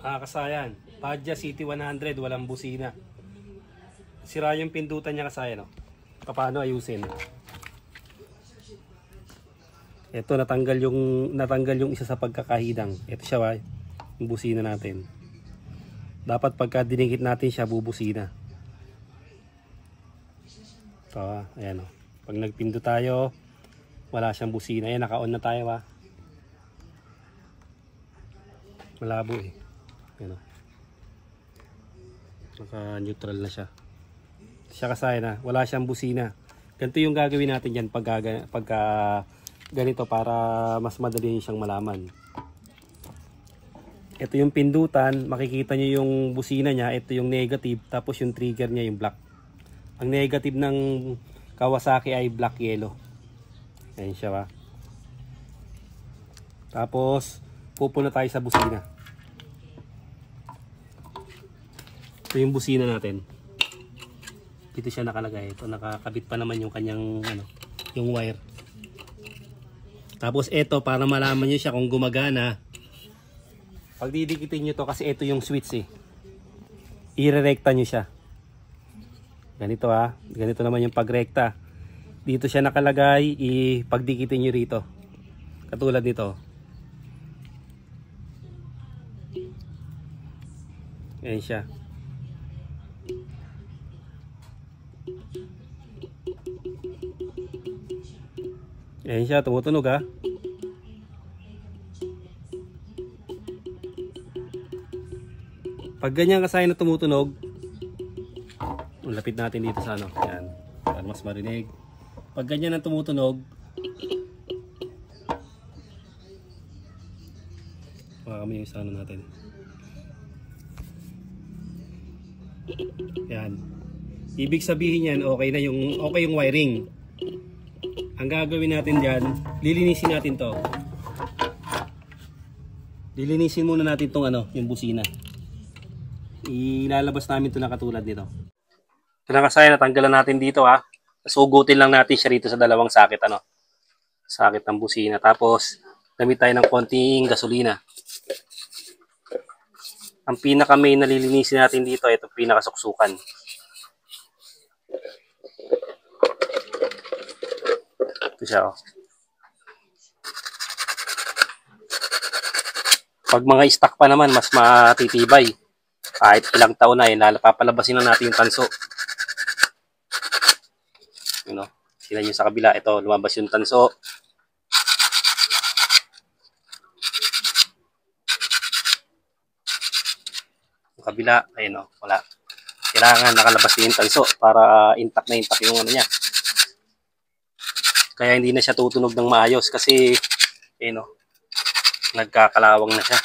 Kasayan, Padja City 100, walang busina. Sira yung pindutan niya, kasayan, no? Paano ayusin? Ito, natanggal yung isa sa pagkakahidang. Ito siya, yung busina natin. Dapat pagka dinikit natin siya, bubusina. Ito, ayan, no? Pag nagpindo tayo, wala siyang busina. Ayan, naka-on na tayo, malabo eh. Ayan, naka-neutral na siya. Siya kasaya na, wala siyang busina. Ganito yung gagawin natin dyan pagka ganito para mas madali siyang malaman. Ito yung pindutan, makikita nyo yung busina niya, ito yung negative, tapos yung trigger niya yung black. Ang negative ng Kawasaki ay black yellow. Ayan siya, Tapos pupuna tayo sa busina. Ito yung busina natin. Dito siya nakalagay. Ito, nakakabit pa naman yung kanyang yung wire. Tapos ito, para malaman nyo siya kung gumagana, pag didikitin nyo to, kasi ito yung switch irerekta nyo siya. Ganito ganito naman yung pagrekta. Dito siya nakalagay, pagdikitin nyo rito. Katulad nito. Ayan siya. Ayan siya, tumutunog Pag ganyan kasaya na tumutunog, lapit natin dito sa yan, para mas marinig. Pag ganyan na tumutunog, baka kami yung isa natin. Yan. Ibig sabihin yan, okay yung wiring. Ang gagawin natin dyan, lilinisin natin to. Lilinisin muna natin tong yung busina. Ilalabas namin ito na katulad nito. Ito na kasaya, natanggalan natin dito Sugutin lang natin siya rito sa dalawang sakit sakit ng busina. Tapos gamit tayo ng konting gasolina. Ang pinaka main na lilinisin natin dito, ito pinakasuksukan. Ito siya Pag mga stock pa naman, mas matitibay. Kahit ilang taon na papalabasin na natin yung tanso. Sila nyo sa kabila, ito lumabas yung tanso. Yung kabila, ayun wala. Kailangan nakalabas din yung tanso para intact na intact yung niya. Kaya hindi na siya tutunog ng maayos kasi nagkakalawang na siya.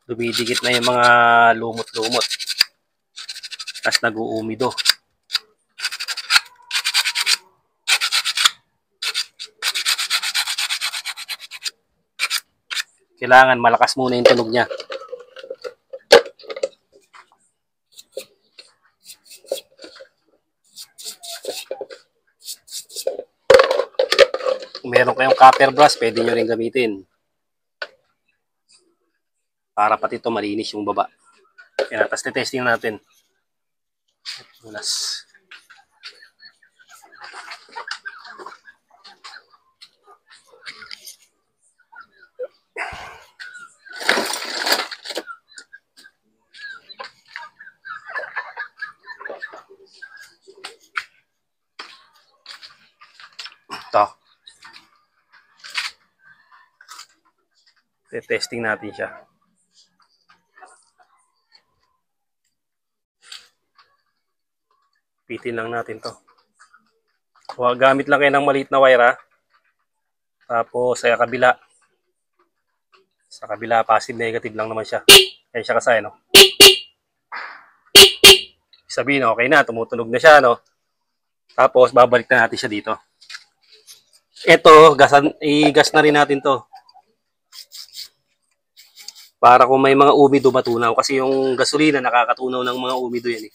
Dumidikit na yung mga lumot-lumot. Tapos nag-uumido. Kailangan malakas muna yung tunog niya. Kung meron kayong copper brush, pwede nyo rin gamitin. Para pati ito malinis yung baba. Yan, tapos testing natin. Ulas. Ito. Testing natin siya. Pitin lang natin to. Gamit lang kayo ng maliit na wire Tapos sa kabila. Sa kabila, positive negative lang naman siya. Kaya siya kasaya, Sabihin, okay na, tumutunog na siya, Tapos babalik na natin siya dito. Ito, i-gas na rin natin to. Para kung may mga umido matunaw. Kasi yung gasolina nakakatunaw ng mga umido yan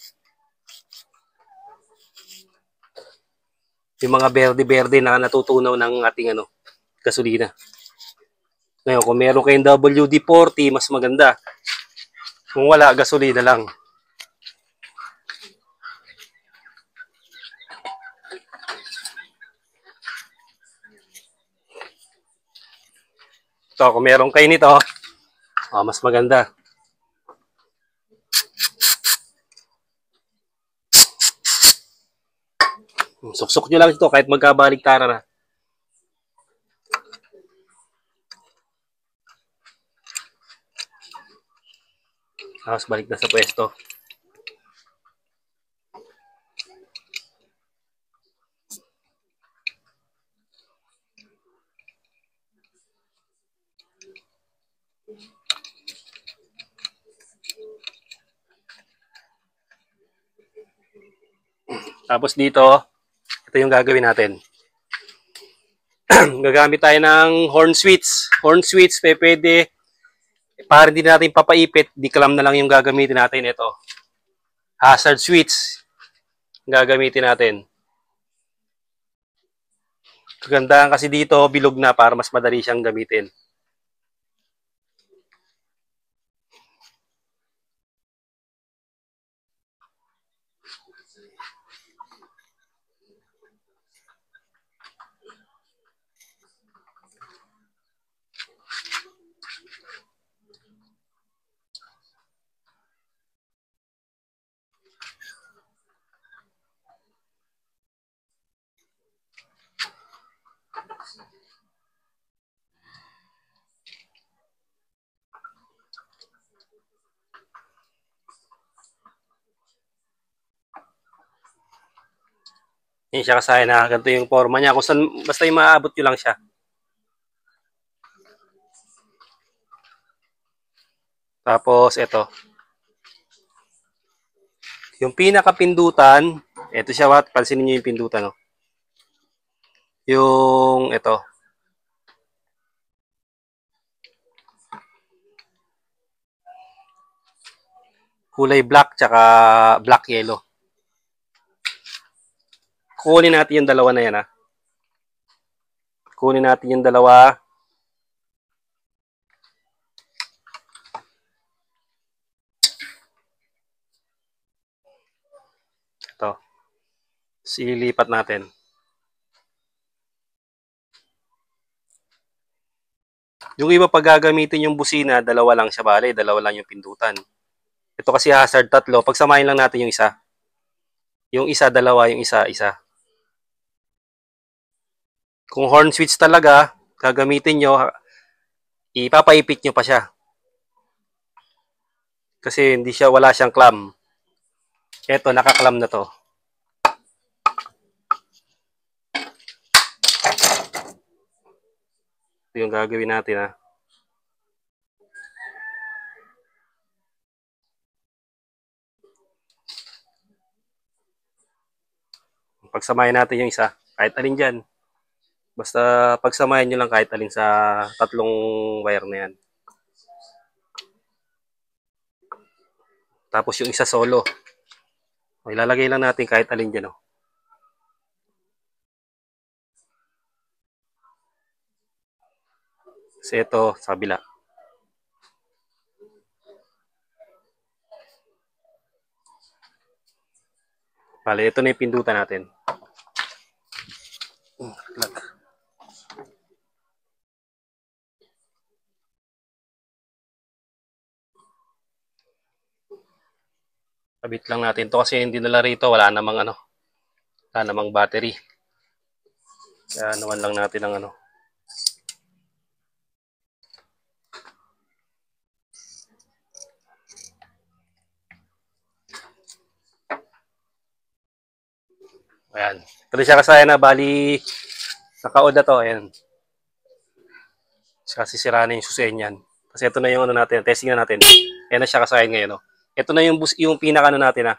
Yung mga berde-berde na natutunaw ng ating gasolina. Ngayon, kung meron kayong WD-40, mas maganda. Kung wala, gasolina lang. So, kung meron kayo nito, mas maganda. Suksok nyo lang ito kahit magkabaligtaran na. Tapos balik na sa pwesto. Tapos dito, ito yung gagawin natin. Gagamit tayo ng horn switch. Horn switch, pwede. Para hindi natin papaipit, declam na lang yung gagamitin natin. Ito. Hazard switch. Gagamitin natin. Kagandahan kasi dito, bilog na para mas madali siyang gamitin. Yan siya kasaya na ganito yung forma niya. Kung saan, basta yung maaabot nyo lang siya. Tapos, ito. Yung pinakapindutan, ito siya, pansinin nyo yung pindutan, no? Yung, ito. Kulay black, tsaka black yellow. Kunin natin yung dalawa na yan, ha. Kunin natin yung dalawa. Ito. Silipat natin. Yung iba pag gagamitin yung busina, dalawa lang siya bale, dalawa lang yung pindutan. Ito kasi hazard tatlo, pagsamahin lang natin yung isa. Yung isa, dalawa, yung isa, isa. Kung horn switch talaga, gagamitin nyo, ipapaipit nyo pa siya. Kasi hindi siya, wala siyang clamp. Ito, naka-clamp na to. Ito yung gagawin natin, ha. Pagsamahin natin yung isa, kahit alin dyan. Basta pagsamahin nyo lang kahit alin sa tatlong wire na yan. Tapos yung isa solo. Ilalagay lang natin kahit alin dyan. Kasi ito, sa kabila. Bale, ito na yung pindutan natin. Kabit lang natin to kasi hindi nila rito, wala namang battery. Kaya naman lang natin ang ano. Ayan. Ito siya kasaya na, bali naka-on na to, ayan. Kasi sira na yung susian yan. Kasi ito na yung ano natin, testing na natin. Ayan na siya kasaya ngayon. Ito na yung pinaka ano natin, ha.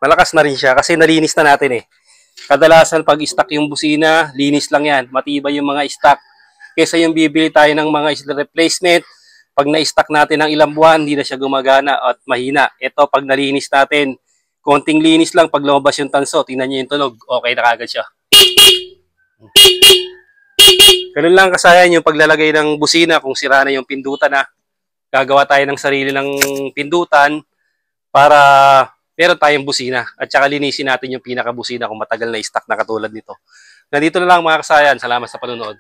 Malakas na rin siya kasi nalinis na natin, eh. Kadalasan pag stock yung busina, linis lang yan. Matibay yung mga stock. Kesa yung bibili tayo ng mga replacement, pag na-stock natin ng ilang buwan, hindi na siya gumagana at mahina. Ito, pag nalinis natin, konting linis lang, pag lumabas yung tanso, tingnan nyo yung tunog, okay na kagad siya. Ganun lang kasayan yung paglalagay ng busina kung sira na yung pindutan, ha. gagawa tayo ng sarili ng pindutan para meron tayong busina. At saka linisin natin yung pinaka-busina kung matagal na stock na katulad nito. Nandito na lang mga kasayan. Salamat sa panonood.